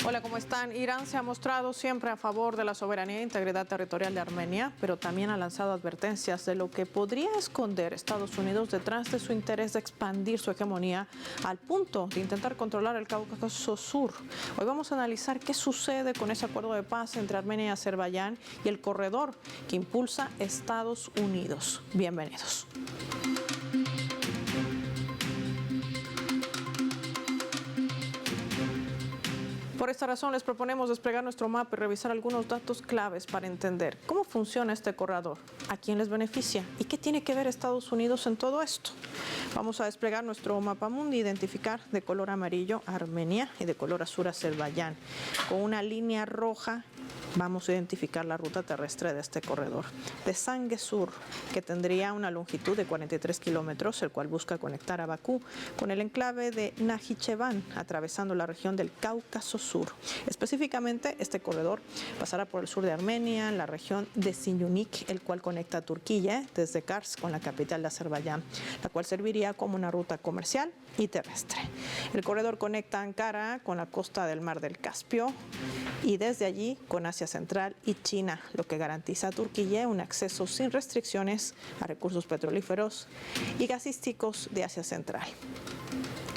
Hola, ¿cómo están? Irán se ha mostrado siempre a favor de la soberanía e integridad territorial de Armenia, pero también ha lanzado advertencias de lo que podría esconder Estados Unidos detrás de su interés de expandir su hegemonía al punto de intentar controlar el Cáucaso Sur. Hoy vamos a analizar qué sucede con ese acuerdo de paz entre Armenia y Azerbaiyán y el corredor que impulsa Estados Unidos. Bienvenidos. Por esta razón les proponemos desplegar nuestro mapa y revisar algunos datos claves para entender cómo funciona este corredor, a quién les beneficia y qué tiene que ver Estados Unidos en todo esto. Vamos a desplegar nuestro mapa mundi e identificar de color amarillo Armenia y de color azul Azerbaiyán. Con una línea roja vamos a identificar la ruta terrestre de este corredor. De Zangezur, que tendría una longitud de 43 kilómetros, el cual busca conectar a Bakú con el enclave de Najicheván, atravesando la región del Cáucaso Sur. Específicamente, este corredor pasará por el sur de Armenia, la región de Sinyunik, el cual conecta a Turquía desde Kars con la capital de Azerbaiyán, la cual serviría como una ruta comercial y terrestre. El corredor conecta Ankara con la costa del mar del Caspio y desde allí con Asia Central y China, lo que garantiza a Turquía un acceso sin restricciones a recursos petrolíferos y gasísticos de Asia Central.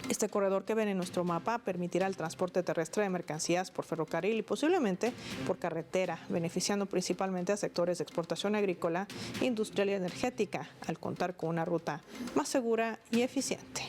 Este corredor que ven en nuestro mapa permitirá el transporte terrestre de mercancías por ferrocarril y posiblemente por carretera, beneficiando principalmente a sectores de exportación agrícola, industrial y energética, al contar con una ruta más segura y eficiente.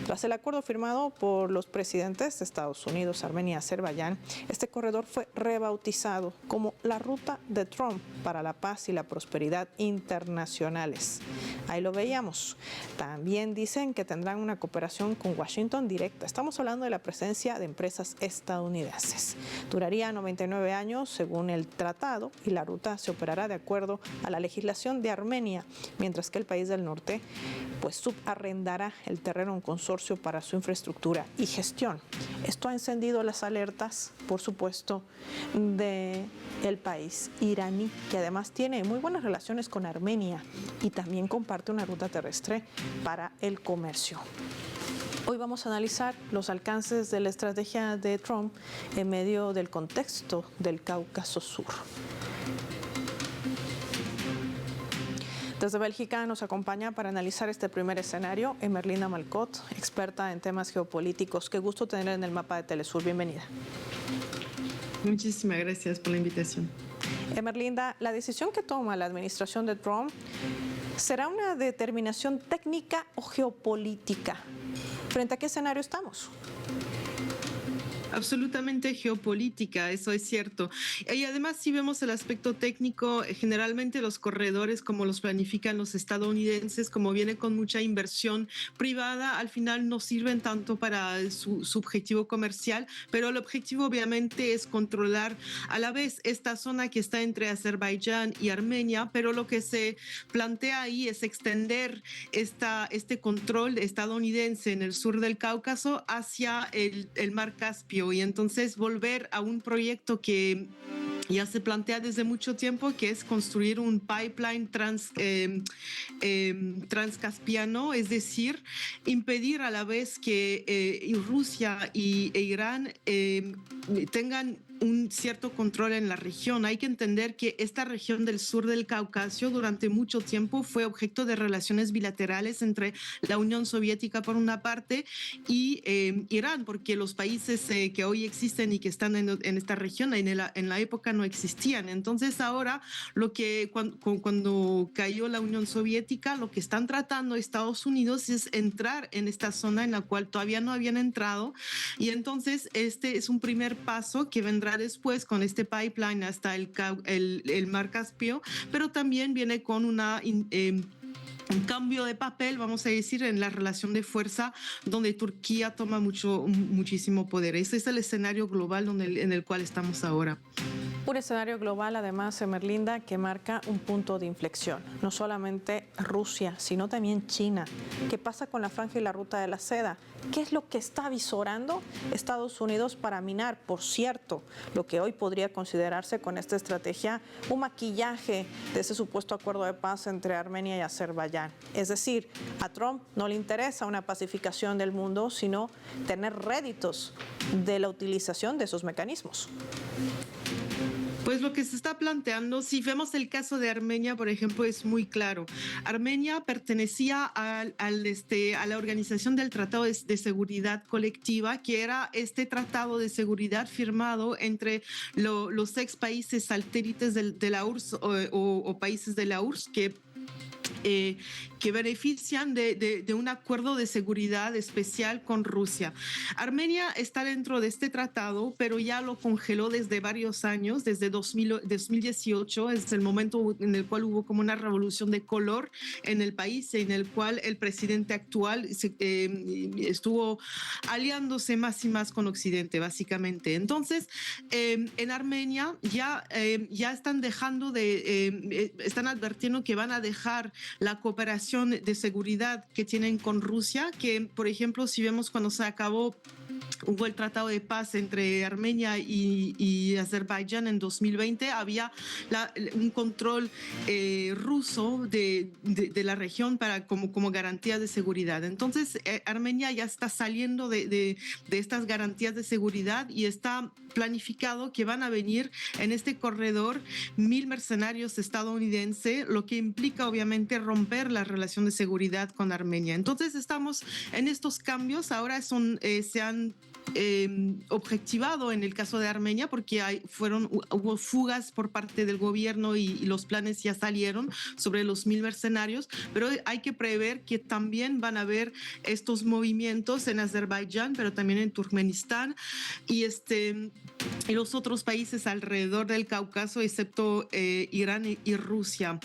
Tras el acuerdo firmado por los presidentes de Estados Unidos, Armenia y Azerbaiyán, este corredor fue rebautizado como la Ruta de Trump para la paz y la prosperidad internacionales. Ahí lo veíamos. También dicen que tendrán una cooperación con Washington directa. Estamos hablando de la presencia de empresas estadounidenses. Duraría 99 años según el tratado y la ruta se operará de acuerdo a la legislación de Armenia, mientras que el país del norte pues subarrendará el terreno a un consorcio para su infraestructura y gestión. Esto ha encendido las alertas, por supuesto, del país iraní, que además tiene muy buenas relaciones con Armenia y también comparte una ruta terrestre para el comercio. Hoy vamos a analizar los alcances de la estrategia de Trump en medio del contexto del Cáucaso Sur. Desde Bélgica nos acompaña para analizar este primer escenario Emerlinda Malcot, experta en temas geopolíticos. Qué gusto tenerla en el mapa de Telesur. Bienvenida. Muchísimas gracias por la invitación. Emerlinda, la decisión que toma la administración de Trump, ¿será una determinación técnica o geopolítica? ¿Frente a qué escenario estamos? Absolutamente geopolítica, eso es cierto. Y además, si vemos el aspecto técnico, generalmente los corredores, como los planifican los estadounidenses, como viene con mucha inversión privada, al final no sirven tanto para su objetivo comercial, pero el objetivo obviamente es controlar a la vez esta zona que está entre Azerbaiyán y Armenia, pero lo que se plantea ahí es extender este control estadounidense en el sur del Cáucaso hacia el mar Caspio, y entonces volver a un proyecto que ya se plantea desde mucho tiempo, que es construir un pipeline transcaspiano, es decir, impedir a la vez que Rusia e Irán tengan un cierto control en la región. Hay que entender que esta región del sur del Cáucaso durante mucho tiempo fue objeto de relaciones bilaterales entre la Unión Soviética por una parte y Irán, porque los países que hoy existen y que están en esta región en la época no existían. Entonces ahora cuando cayó la Unión Soviética, lo que están tratando Estados Unidos es entrar en esta zona en la cual todavía no habían entrado, y entonces este es un primer paso que vendrá después con este pipeline hasta el mar Caspio, pero también viene con un cambio de papel, vamos a decir, en la relación de fuerza, donde Turquía toma muchísimo poder. Ese es el escenario global en el cual estamos ahora. Un escenario global, además, Emerlinda, que marca un punto de inflexión. No solamente Rusia, sino también China. ¿Qué pasa con la franja y la ruta de la seda? ¿Qué es lo que está visorando Estados Unidos para minar, por cierto, lo que hoy podría considerarse con esta estrategia un maquillaje de ese supuesto acuerdo de paz entre Armenia y Azerbaiyán? Es decir, a Trump no le interesa una pacificación del mundo, sino tener réditos de la utilización de esos mecanismos. Pues lo que se está planteando, si vemos el caso de Armenia, por ejemplo, es muy claro. Armenia pertenecía a la Organización del Tratado de Seguridad Colectiva, que era este tratado de seguridad firmado entre los ex países satélites de la URSS o países de la URSS que benefician de un acuerdo de seguridad especial con Rusia. Armenia está dentro de este tratado, pero ya lo congeló desde varios años, desde 2018, es el momento en el cual hubo como una revolución de color en el país, en el cual el presidente actual estuvo aliándose más y más con Occidente, básicamente. Entonces, en Armenia ya están están advirtiendo que van a dejar la cooperación de seguridad que tienen con Rusia, que por ejemplo si vemos cuando hubo el tratado de paz entre Armenia y Azerbaiyán en 2020, había un control ruso de la región como garantía de seguridad. Entonces Armenia ya está saliendo de estas garantías de seguridad y está planificado que van a venir en este corredor 1,000 mercenarios estadounidenses, lo que implica obviamente romper la relación de seguridad con Armenia. Entonces estamos en estos cambios, ahora se han objetivado en el caso de Armenia porque hubo fugas por parte del gobierno y los planes ya salieron sobre los 1,000 mercenarios, pero hay que prever que también van a haber estos movimientos en Azerbaiyán, pero también en Turkmenistán y los otros países alrededor del Cáucaso, excepto Irán y Rusia.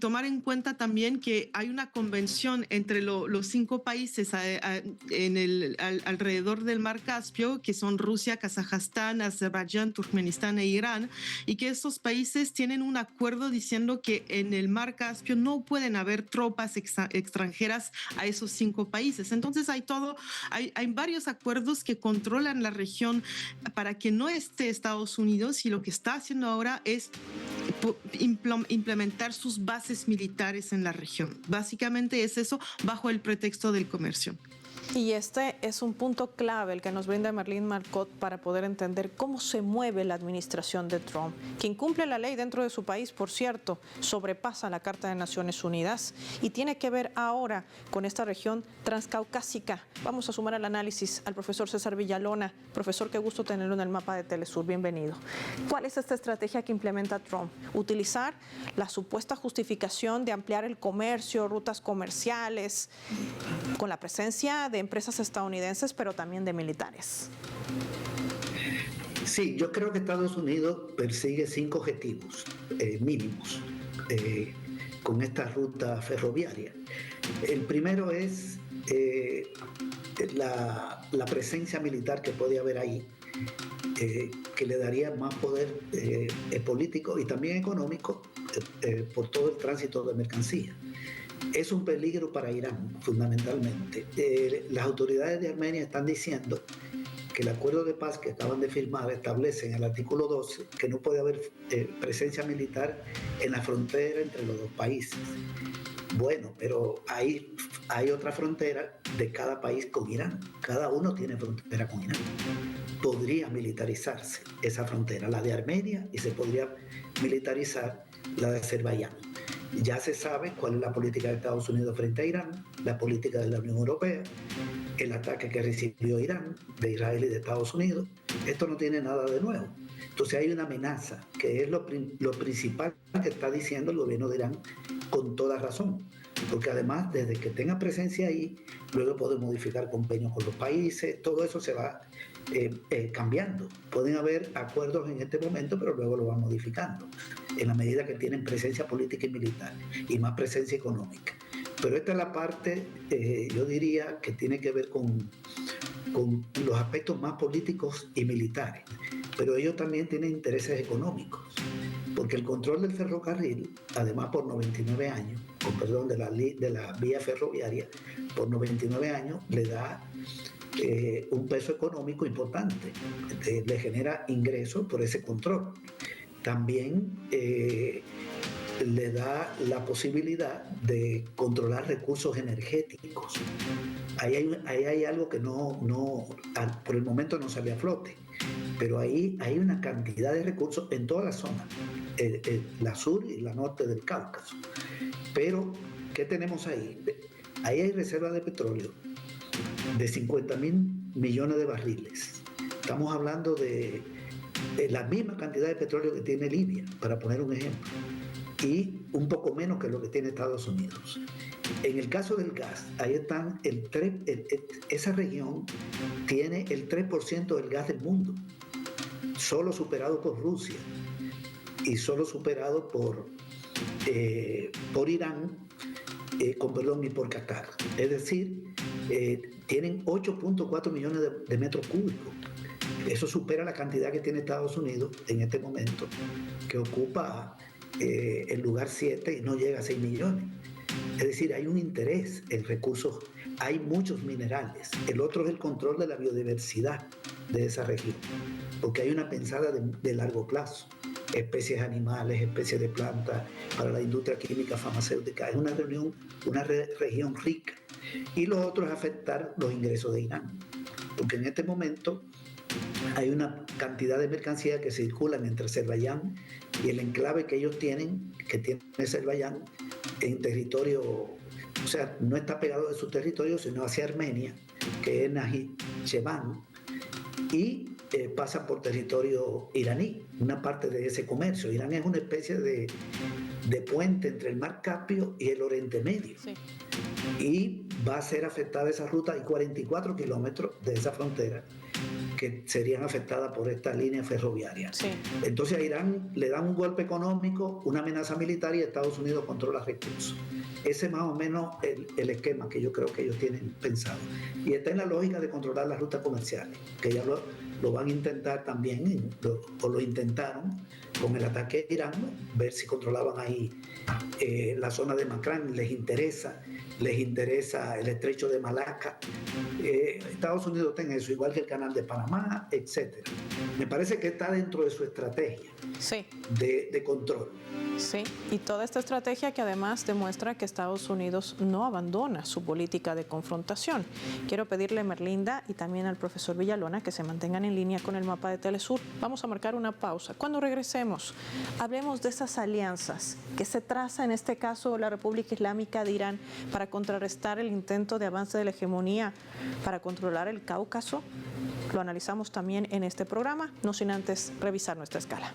Tomar en cuenta también que hay una convención entre los 5 países alrededor del Mar Caspio, que son Rusia, Kazajstán, Azerbaiyán, Turkmenistán e Irán, y que estos países tienen un acuerdo diciendo que en el Mar Caspio no pueden haber tropas extranjeras a esos 5 países. Entonces hay varios acuerdos que controlan la región para que no esté Estados Unidos, y lo que está haciendo ahora es implementar sus bases militares en la región. Básicamente es eso bajo el pretexto del comercio. Y este es un punto clave el que nos brinda Emerlyn Marcotte para poder entender cómo se mueve la administración de Trump. Quien cumple la ley dentro de su país, por cierto, sobrepasa la Carta de Naciones Unidas y tiene que ver ahora con esta región transcaucásica. Vamos a sumar al análisis al profesor César Villalona. Profesor, qué gusto tenerlo en el mapa de Telesur. Bienvenido. ¿Cuál es esta estrategia que implementa Trump? Utilizar la supuesta justificación de ampliar el comercio, rutas comerciales, con la presencia de empresas estadounidenses, pero también de militares. Sí, yo creo que Estados Unidos persigue 5 objetivos mínimos con esta ruta ferroviaria. El primero es la presencia militar que puede haber ahí, que le daría más poder político y también económico por todo el tránsito de mercancías. Es un peligro para Irán, fundamentalmente. Las autoridades de Armenia están diciendo que el acuerdo de paz que acaban de firmar establece en el artículo 12 que no puede haber presencia militar en la frontera entre los dos países. Bueno, pero hay otra frontera de cada país con Irán. Cada uno tiene frontera con Irán. Podría militarizarse esa frontera, la de Armenia, y se podría militarizar la de Azerbaiyán. Ya se sabe cuál es la política de Estados Unidos frente a Irán, la política de la Unión Europea, el ataque que recibió Irán, de Israel y de Estados Unidos. Esto no tiene nada de nuevo. Entonces hay una amenaza, que es lo principal que está diciendo el gobierno de Irán con toda razón. Porque además, desde que tenga presencia ahí, luego puede modificar convenios con los países, todo eso se va cambiando. Pueden haber acuerdos en este momento, pero luego lo van modificando, en la medida que tienen presencia política y militar, y más presencia económica. Pero esta es la parte, yo diría, que tiene que ver con los aspectos más políticos y militares. pero ellos también tienen intereses económicos, porque el control del ferrocarril, además por 99 años, con perdón, de la vía ferroviaria, por 99 años le da un peso económico importante, le genera ingresos por ese control. También le da la posibilidad de controlar recursos energéticos. Ahí hay algo que por el momento no sale a flote, pero ahí hay una cantidad de recursos en toda la zona, la sur y la norte del Cáucaso. Pero, ¿qué tenemos ahí? Ahí hay reservas de petróleo de 50.000 millones de barriles. Estamos hablando de la misma cantidad de petróleo que tiene Libia, para poner un ejemplo, y un poco menos que lo que tiene Estados Unidos. En el caso del gas, ahí están esa región tiene el 3% del gas del mundo, solo superado por Rusia y solo superado por Irán, y por Qatar. Es decir, tienen 8.4 millones de metros cúbicos. Eso supera la cantidad que tiene Estados Unidos en este momento, que ocupa el lugar 7 y no llega a 6 millones. Es decir, hay un interés en recursos, hay muchos minerales. El otro es el control de la biodiversidad de esa región, porque hay una pensada de largo plazo. Especies animales, especies de plantas, para la industria química, farmacéutica. Es una región rica. Y lo otro es afectar los ingresos de Irán, porque en este momento hay una cantidad de mercancías que circulan entre Azerbaiyán y el enclave que ellos tienen, que tiene Azerbaiyán en territorio, o sea, no está pegado de su territorio, sino hacia Armenia, que es Najicheván, y pasan por territorio iraní, una parte de ese comercio. Irán es una especie de puente entre el Mar Caspio y el Oriente Medio. Sí. Y va a ser afectada esa ruta. Hay 44 kilómetros de esa frontera que serían afectadas por esta línea ferroviaria. Sí. Entonces a Irán le dan un golpe económico, una amenaza militar, y Estados Unidos controla recursos. Ese es más o menos el esquema que yo creo que ellos tienen pensado. Y está en la lógica de controlar las rutas comerciales, que ya lo van a intentar también, o lo intentaron con el ataque a Irán, ver si controlaban ahí la zona de Makran. Les interesa el estrecho de Malaca. Estados Unidos está en eso, igual que el canal de Panamá, etc. Me parece que está dentro de su estrategia. Sí. de control. Sí, y toda esta estrategia que además demuestra que Estados Unidos no abandona su política de confrontación. Quiero pedirle a Merlinda y también al profesor Villalona que se mantengan en línea con el mapa de Telesur. Vamos a marcar una pausa. Cuando regresemos, hablemos de esas alianzas que se traza en este caso la República Islámica de Irán para contrarrestar el intento de avance de la hegemonía para controlar el Cáucaso. Lo analizamos también en este programa, no sin antes revisar nuestra escala.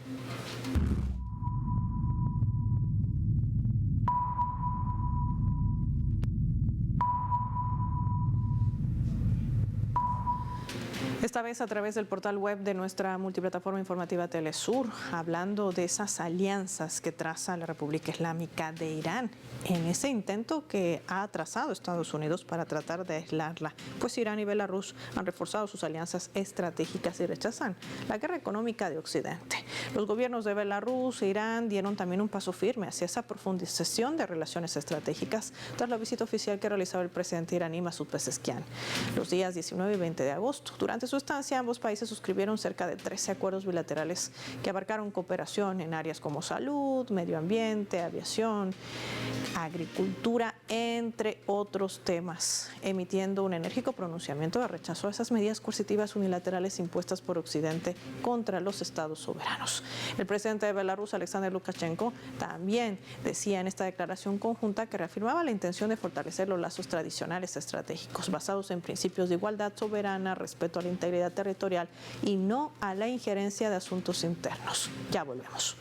Esta vez a través del portal web de nuestra multiplataforma informativa Telesur, hablando de esas alianzas que traza la República Islámica de Irán en ese intento que ha trazado Estados Unidos para tratar de aislarla. Pues Irán y Belarus han reforzado sus alianzas estratégicas y rechazan la guerra económica de Occidente. Los gobiernos de Belarus e Irán dieron también un paso firme hacia esa profundización de relaciones estratégicas tras la visita oficial que realizaba el presidente iraní Masoud Pezeshkian los días 19 y 20 de agosto. Durante su estancia, ambos países suscribieron cerca de 13 acuerdos bilaterales que abarcaron cooperación en áreas como salud, medio ambiente, aviación, agricultura, entre otros temas, emitiendo un enérgico pronunciamiento de rechazo a esas medidas coercitivas unilaterales impuestas por Occidente contra los estados soberanos. El presidente de Belarus, Alexander Lukashenko, también decía en esta declaración conjunta que reafirmaba la intención de fortalecer los lazos tradicionales estratégicos basados en principios de igualdad soberana, respeto a la integridad territorial y no a la injerencia de asuntos internos. Ya volvemos.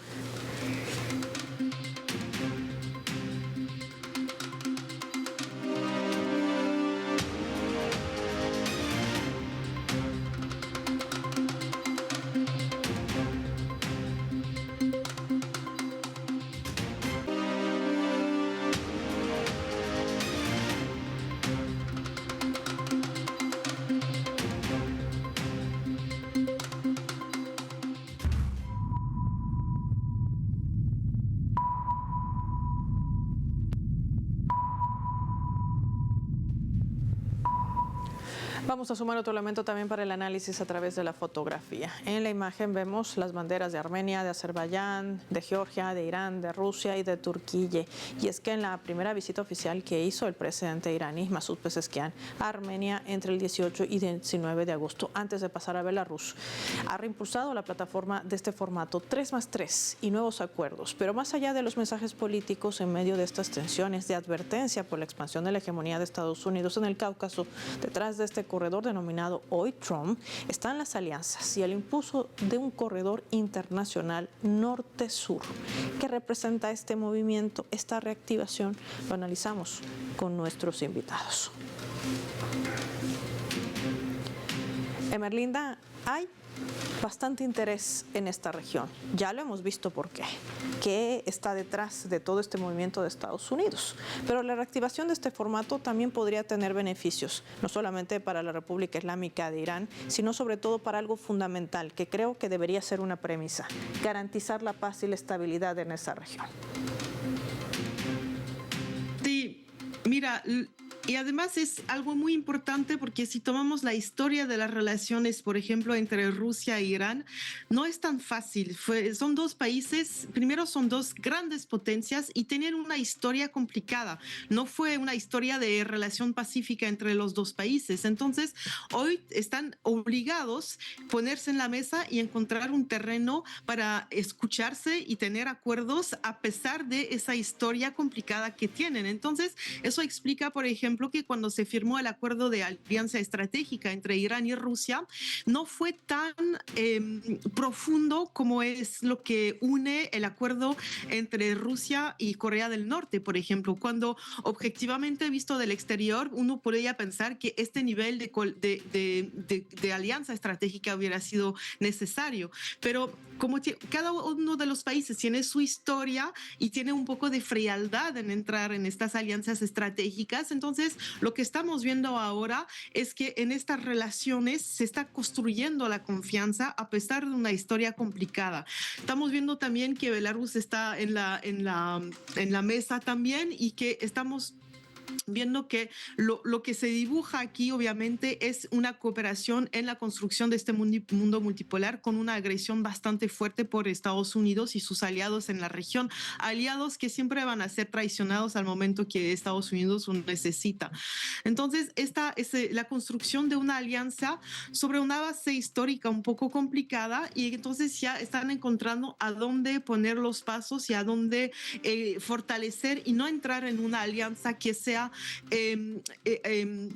Vamos a sumar otro elemento también para el análisis a través de la fotografía. En la imagen vemos las banderas de Armenia, de Azerbaiyán, de Georgia, de Irán, de Rusia y de Turquía. Y es que en la primera visita oficial que hizo el presidente iraní, Masoud Pezeshkian, a Armenia entre el 18 y 19 de agosto, antes de pasar a Belarus, ha reimpulsado la plataforma de este formato 3+3 y nuevos acuerdos. Pero más allá de los mensajes políticos en medio de estas tensiones de advertencia por la expansión de la hegemonía de Estados Unidos en el Cáucaso, detrás de este corredor denominado hoy Trump están las alianzas y el impulso de un corredor internacional norte-sur. ¿Qué representa este movimiento, esta reactivación? Lo analizamos con nuestros invitados. Emerlinda, hay bastante interés en esta región. Ya lo hemos visto por qué. ¿Qué está detrás de todo este movimiento de Estados Unidos? Pero la reactivación de este formato también podría tener beneficios, no solamente para la República Islámica de Irán, sino sobre todo para algo fundamental, que creo que debería ser una premisa: garantizar la paz y la estabilidad en esa región. Sí, mira, y además es algo muy importante porque si tomamos la historia de las relaciones, por ejemplo, entre Rusia e Irán, no es tan fácil. Son dos países, primero son dos grandes potencias y tienen una historia complicada. No fue una historia de relación pacífica entre los dos países. Entonces, hoy están obligados a ponerse en la mesa y encontrar un terreno para escucharse y tener acuerdos a pesar de esa historia complicada que tienen. Entonces, eso explica, por ejemplo, que cuando se firmó el acuerdo de alianza estratégica entre Irán y Rusia, no fue tan profundo como es lo que une el acuerdo entre Rusia y Corea del Norte, por ejemplo, cuando objetivamente visto del exterior uno podría pensar que este nivel de alianza estratégica hubiera sido necesario, pero como cada uno de los países tiene su historia y tiene un poco de frialdad en entrar en estas alianzas estratégicas, entonces lo que estamos viendo ahora es que en estas relaciones se está construyendo la confianza a pesar de una historia complicada. Estamos viendo también que Belarus está en la mesa también y que estamos viendo que lo que se dibuja aquí obviamente es una cooperación en la construcción de este mundo multipolar con una agresión bastante fuerte por Estados Unidos y sus aliados en la región, aliados que siempre van a ser traicionados al momento que Estados Unidos necesita. Entonces, esta es la construcción de una alianza sobre una base histórica un poco complicada y entonces ya están encontrando a dónde poner los pasos y a dónde fortalecer y no entrar en una alianza que sea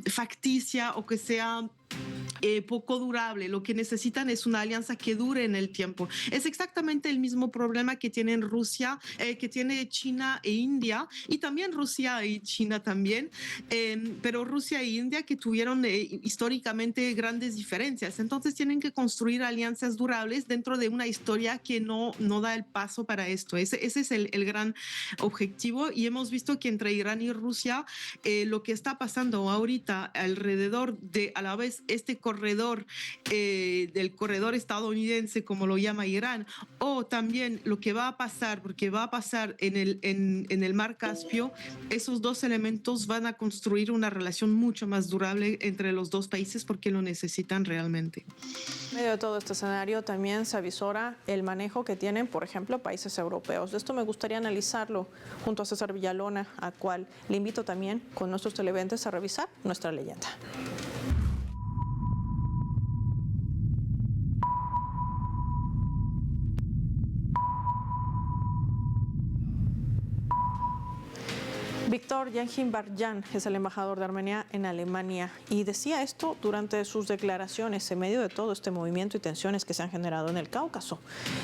facticia o que sea poco durable. Lo que necesitan es una alianza que dure en el tiempo. Es exactamente el mismo problema que tienen Rusia, que tiene China e India, y también Rusia y China también, pero Rusia e India que tuvieron históricamente grandes diferencias. Entonces tienen que construir alianzas durables dentro de una historia que no da el paso para esto. Ese es el gran objetivo, y hemos visto que entre Irán y Rusia lo que está pasando ahorita alrededor de, a la vez, este corredor del corredor estadounidense, como lo llama Irán, o también lo que va a pasar, porque va a pasar en el mar Caspio, esos dos elementos van a construir una relación mucho más durable entre los dos países porque lo necesitan realmente. En medio de todo este escenario también se avisora el manejo que tienen, por ejemplo, países europeos. De esto me gustaría analizarlo junto a César Villalona, al cual le invito también con nuestros televidentes a revisar nuestra leyenda. Víctor Yanghim-Barjan es el embajador de Armenia en Alemania y decía esto durante sus declaraciones en medio de todo este movimiento y tensiones que se han generado en el Cáucaso.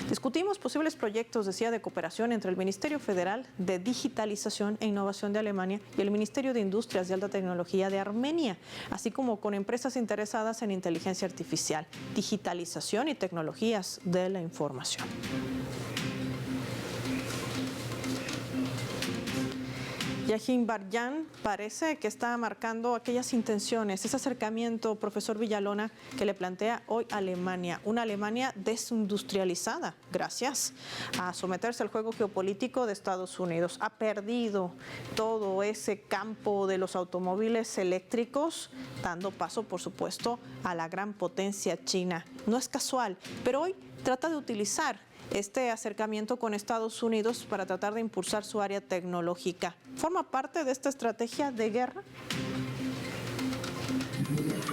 Discutimos posibles proyectos, decía, de cooperación entre el Ministerio Federal de Digitalización e Innovación de Alemania y el Ministerio de Industrias de Alta Tecnología de Armenia, así como con empresas interesadas en inteligencia artificial, digitalización y tecnologías de la información. Yajin Baryan parece que está marcando aquellas intenciones, ese acercamiento, profesor Villalona, que le plantea hoy Alemania, una Alemania desindustrializada, gracias a someterse al juego geopolítico de Estados Unidos. Ha perdido todo ese campo de los automóviles eléctricos, dando paso, por supuesto, a la gran potencia china. No es casual, pero hoy trata de utilizar este acercamiento con Estados Unidos para tratar de impulsar su área tecnológica. ¿Forma parte de esta estrategia de guerra?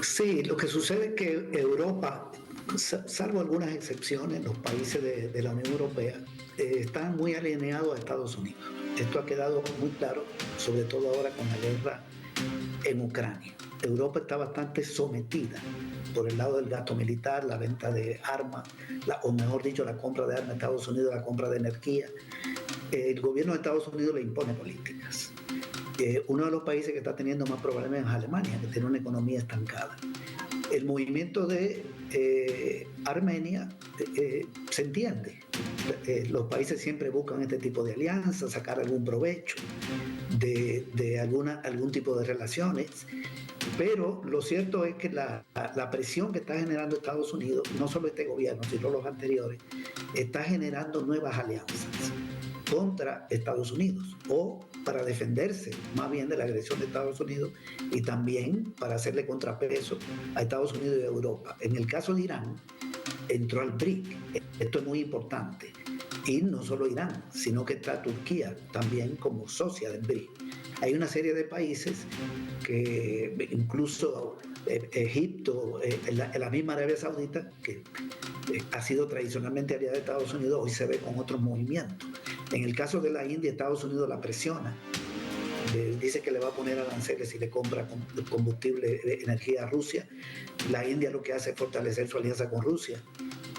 Sí, lo que sucede es que Europa, salvo algunas excepciones, los países de la Unión Europea, están muy alineados a Estados Unidos. Esto ha quedado muy claro, sobre todo ahora con la guerra en Ucrania. Europa está bastante sometida por el lado del gasto militar, la venta de armas, o mejor dicho, la compra de armas a Estados Unidos, la compra de energía. El gobierno de Estados Unidos le impone políticas. Uno de los países que está teniendo más problemas es Alemania, que tiene una economía estancada. El movimiento de Armenia se entiende. Los países siempre buscan este tipo de alianzas, sacar algún provecho de algún tipo de relaciones. Pero lo cierto es que la presión que está generando Estados Unidos, no solo este gobierno, sino los anteriores, está generando nuevas alianzas contra Estados Unidos o para defenderse más bien de la agresión de Estados Unidos y también para hacerle contrapeso a Estados Unidos y a Europa. En el caso de Irán, entró al BRIC. Esto es muy importante. Y no solo Irán, sino que está Turquía también como socia del BRIC. Hay una serie de países que incluso Egipto, la misma Arabia Saudita, que ha sido tradicionalmente aliada de Estados Unidos, hoy se ve con otros movimientos. En el caso de la India, Estados Unidos la presiona. Dice que le va a poner aranceles si le compra combustible de energía a Rusia. La India lo que hace es fortalecer su alianza con Rusia.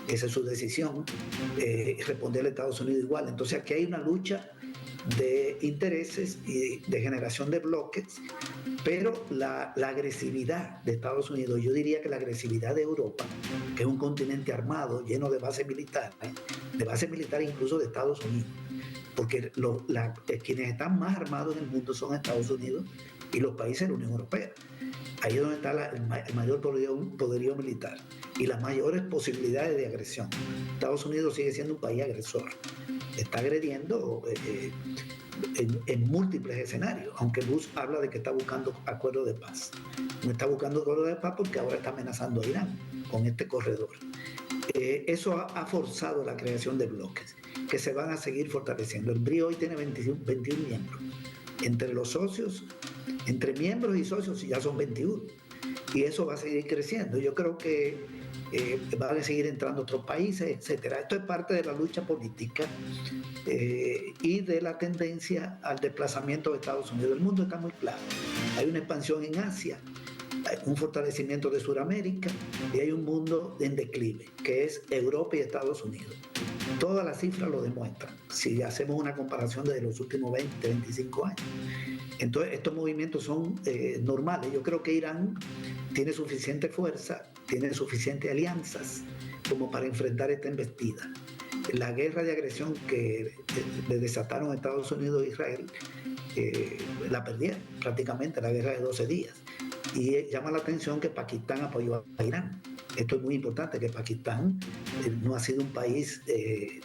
Esa es su decisión. Responderle a Estados Unidos igual. Entonces aquí hay una lucha de intereses y de generación de bloques, pero la agresividad de Estados Unidos, yo diría que la agresividad de Europa, que es un continente armado, lleno de bases militares incluso de Estados Unidos, porque quienes están más armados en el mundo son Estados Unidos y los países de la Unión Europea. Ahí es donde está el mayor poderío militar y las mayores posibilidades de agresión. Estados Unidos sigue siendo un país agresor. Está agrediendo en múltiples escenarios, aunque Bush habla de que está buscando acuerdos de paz. No está buscando acuerdos de paz porque ahora está amenazando a Irán con este corredor. Eso ha forzado la creación de bloques que se van a seguir fortaleciendo. El BRIC hoy tiene 21 miembros. Entre los socios, entre miembros y socios ya son 21. Y eso va a seguir creciendo. Yo creo que van a seguir entrando otros países, etcétera. Esto es parte de la lucha política y de la tendencia al desplazamiento de Estados Unidos. El mundo está muy claro. Hay una expansión en Asia, hay un fortalecimiento de Sudamérica y hay un mundo en declive, que es Europa y Estados Unidos. Todas las cifras lo demuestran. Si hacemos una comparación desde los últimos 20, 25 años. Entonces, estos movimientos son normales. Yo creo que Irán tiene suficiente fuerza, tiene suficientes alianzas como para enfrentar esta embestida. La guerra de agresión que le desataron Estados Unidos e Israel, la perdieron prácticamente, la guerra de 12 días. Y llama la atención que Pakistán apoyó a Irán. Esto es muy importante, que Pakistán no ha sido un país,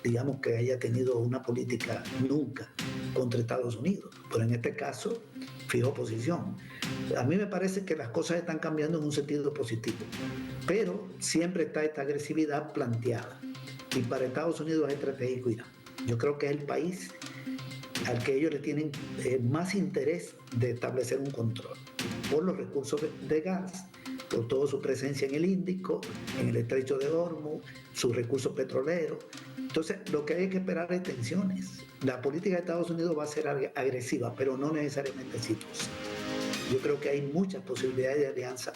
digamos, que haya tenido una política nunca contra Estados Unidos, pero en este caso fijó posición. A mí me parece que las cosas están cambiando en un sentido positivo, pero siempre está esta agresividad planteada y para Estados Unidos es estratégico Irán. Yo creo que es el país al que ellos le tienen más interés de establecer un control por los recursos de gas, por toda su presencia en el Índico, en el estrecho de Hormuz, sus recursos petroleros. Entonces, lo que hay que esperar es tensiones. La política de Estados Unidos va a ser agresiva, pero no necesariamente exitosa. Yo creo que hay muchas posibilidades de alianza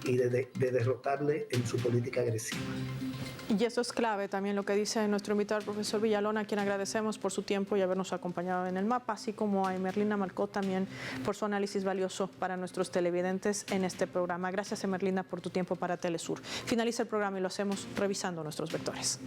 y de derrotarle en su política agresiva. Y eso es clave también lo que dice nuestro invitado, el profesor Villalona, a quien agradecemos por su tiempo y habernos acompañado en el mapa, así como a Emerlina Malcot también por su análisis valioso para nuestros televidentes en este programa. Gracias, Emerlina, por tu tiempo para Telesur. Finaliza el programa y lo hacemos revisando nuestros vectores.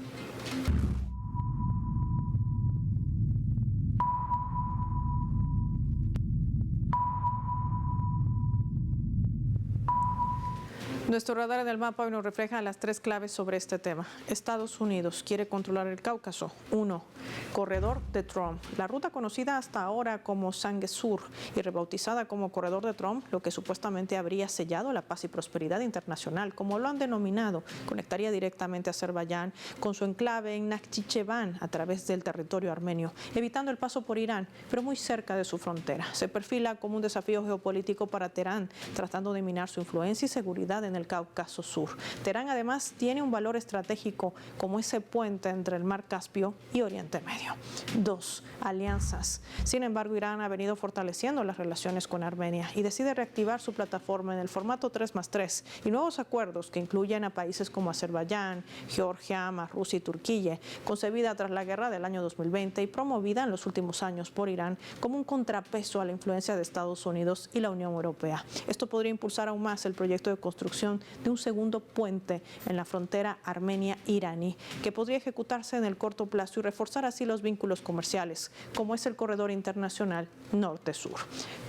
Nuestro radar en el mapa hoy nos refleja las 3 claves sobre este tema. Estados Unidos quiere controlar el Cáucaso. 1. Corredor de Trump. La ruta conocida hasta ahora como Sangue Sur y rebautizada como Corredor de Trump, lo que supuestamente habría sellado la paz y prosperidad internacional, como lo han denominado, conectaría directamente a Azerbaiyán con su enclave en Nakhchichevan a través del territorio armenio, evitando el paso por Irán, pero muy cerca de su frontera. Se perfila como un desafío geopolítico para Teherán, tratando de minar su influencia y seguridad en el Cáucaso Sur. Teherán además tiene un valor estratégico como ese puente entre el Mar Caspio y Oriente Medio. 2. Alianzas. Sin embargo, Irán ha venido fortaleciendo las relaciones con Armenia y decide reactivar su plataforma en el formato 3+3 y nuevos acuerdos que incluyen a países como Azerbaiyán, Georgia, Rusia y Turquía, concebida tras la guerra del año 2020 y promovida en los últimos años por Irán como un contrapeso a la influencia de Estados Unidos y la Unión Europea. Esto podría impulsar aún más el proyecto de construcción de un segundo puente en la frontera armenia-iraní, que podría ejecutarse en el corto plazo y reforzar así los vínculos comerciales, como es el corredor internacional norte-sur.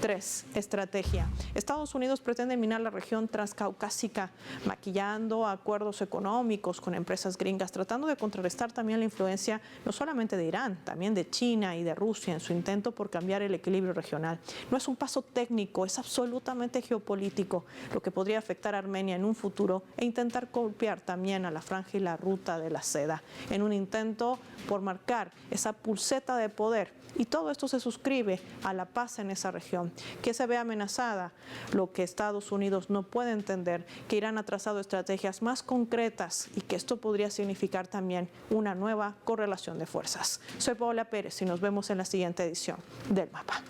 3. Estrategia. Estados Unidos pretende minar la región transcaucásica, maquillando acuerdos económicos con empresas gringas, tratando de contrarrestar también la influencia no solamente de Irán, también de China y de Rusia en su intento por cambiar el equilibrio regional. No es un paso técnico, es absolutamente geopolítico, lo que podría afectar a Armenia en un futuro e intentar golpear también a la franja y la ruta de la seda, en un intento por marcar esa pulseta de poder. Y todo esto se suscribe a la paz en esa región, que se ve amenazada, lo que Estados Unidos no puede entender, que Irán ha trazado estrategias más concretas y que esto podría significar también una nueva correlación de fuerzas. Soy Paola Pérez y nos vemos en la siguiente edición del Mapa.